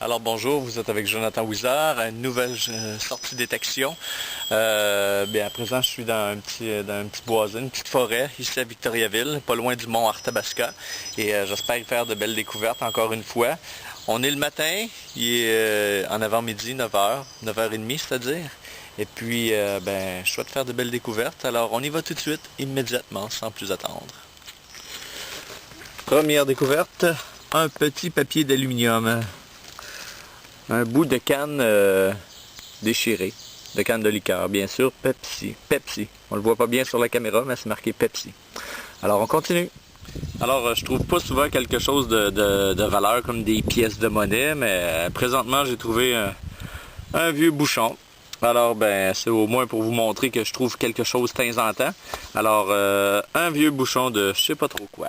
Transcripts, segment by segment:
Alors bonjour, vous êtes avec Jonathan Wizard, une nouvelle sortie détection. À présent, je suis dans un petit boisé, une petite forêt, ici à Victoriaville, pas loin du mont Arthabasca. Et j'espère y faire de belles découvertes encore une fois. On est le matin, il est en avant-midi, 9h, 9h30 c'est-à-dire. Et puis, je souhaite faire de belles découvertes. Alors, on y va tout de suite, immédiatement, sans plus attendre. Première découverte, un petit papier d'aluminium. Un bout de canne déchirée, de canne de liqueur, bien sûr, Pepsi. On le voit pas bien sur la caméra, mais c'est marqué Pepsi. Alors, on continue. Alors, je trouve pas souvent quelque chose de valeur comme des pièces de monnaie, mais présentement, j'ai trouvé un vieux bouchon. Alors, c'est au moins pour vous montrer que je trouve quelque chose de temps en temps. Alors, un vieux bouchon de je sais pas trop quoi.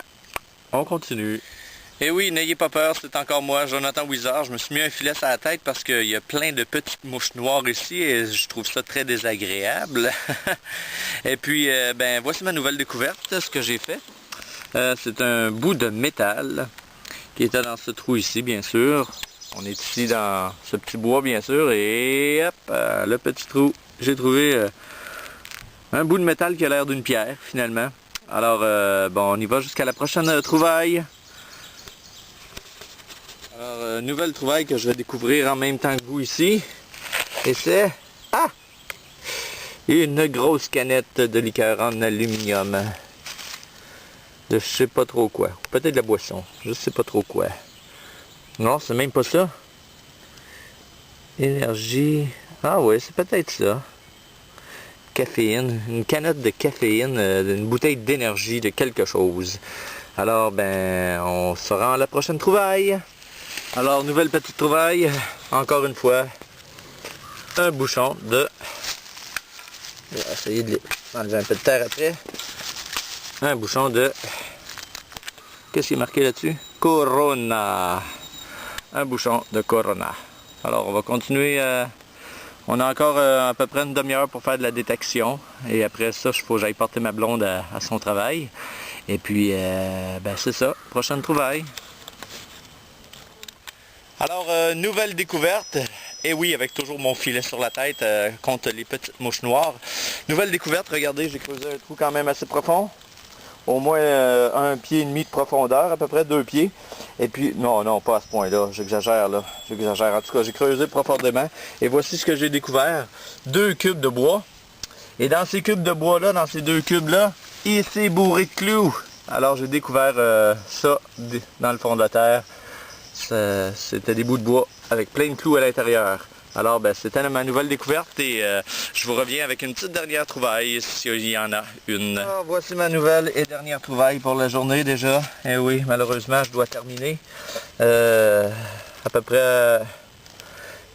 On continue. Et oui, n'ayez pas peur, c'est encore moi, Jonathan Wizard. Je me suis mis un filet sur la tête parce qu'il y a plein de petites mouches noires ici et je trouve ça très désagréable. Et puis, voici ma nouvelle découverte, ce que j'ai fait. C'est un bout de métal qui était dans ce trou ici, bien sûr. On est ici dans ce petit bois, bien sûr, et hop, le petit trou. J'ai trouvé un bout de métal qui a l'air d'une pierre, finalement. Alors, on y va jusqu'à la prochaine trouvaille. Alors, nouvelle trouvaille que je vais découvrir en même temps que vous ici. Et c'est... une grosse canette de liqueur en aluminium. De je sais pas trop quoi. Peut-être de la boisson. Je sais pas trop quoi. Non, c'est même pas ça. Énergie... Ah ouais, c'est peut-être ça. Caféine. Une canette de caféine. Une bouteille d'énergie de quelque chose. Alors, on se rend à la prochaine trouvaille. Alors, nouvelle petite trouvaille, encore une fois, un bouchon de... Je vais essayer d'enlever un peu de terre après. Un bouchon de... Qu'est-ce qui est marqué là-dessus? Corona. Un bouchon de Corona. Alors, on va continuer. On a encore à peu près une demi-heure pour faire de la détection. Et après ça, il faut que j'aille porter ma blonde à son travail. Et puis, c'est ça. Prochaine trouvaille. Alors, nouvelle découverte, et oui, avec toujours mon filet sur la tête contre les petites mouches noires. Nouvelle découverte, regardez, j'ai creusé un trou quand même assez profond. Au moins 1,5 pied de profondeur, à peu près 2 pieds. Et puis, non, pas à ce point-là, j'exagère là, j'exagère. En tout cas, j'ai creusé profondément. Et voici ce que j'ai découvert, 2 cubes de bois. Et dans ces cubes de bois-là, dans ces 2 cubes-là, il s'est bourré de clous. Alors, j'ai découvert ça dans le fond de la terre. C'était des bouts de bois avec plein de clous à l'intérieur. Alors, c'était ma nouvelle découverte et je vous reviens avec une petite dernière trouvaille, s'il y en a une. Alors, voici ma nouvelle et dernière trouvaille pour la journée déjà. Et oui, malheureusement, je dois terminer. À peu près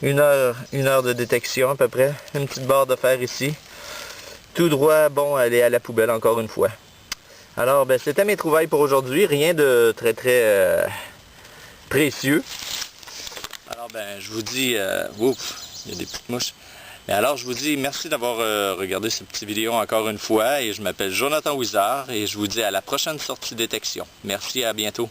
une heure de détection, à peu près. Une petite barre de fer ici. Tout droit, elle est à la poubelle encore une fois. Alors, c'était mes trouvailles pour aujourd'hui. Rien de très précieux. Alors je vous dis, ouf, il y a des petites mouches. Mais alors je vous dis merci d'avoir regardé cette petite vidéo encore une fois et je m'appelle Jonathan Wizard et je vous dis à la prochaine sortie détection. Merci, à bientôt.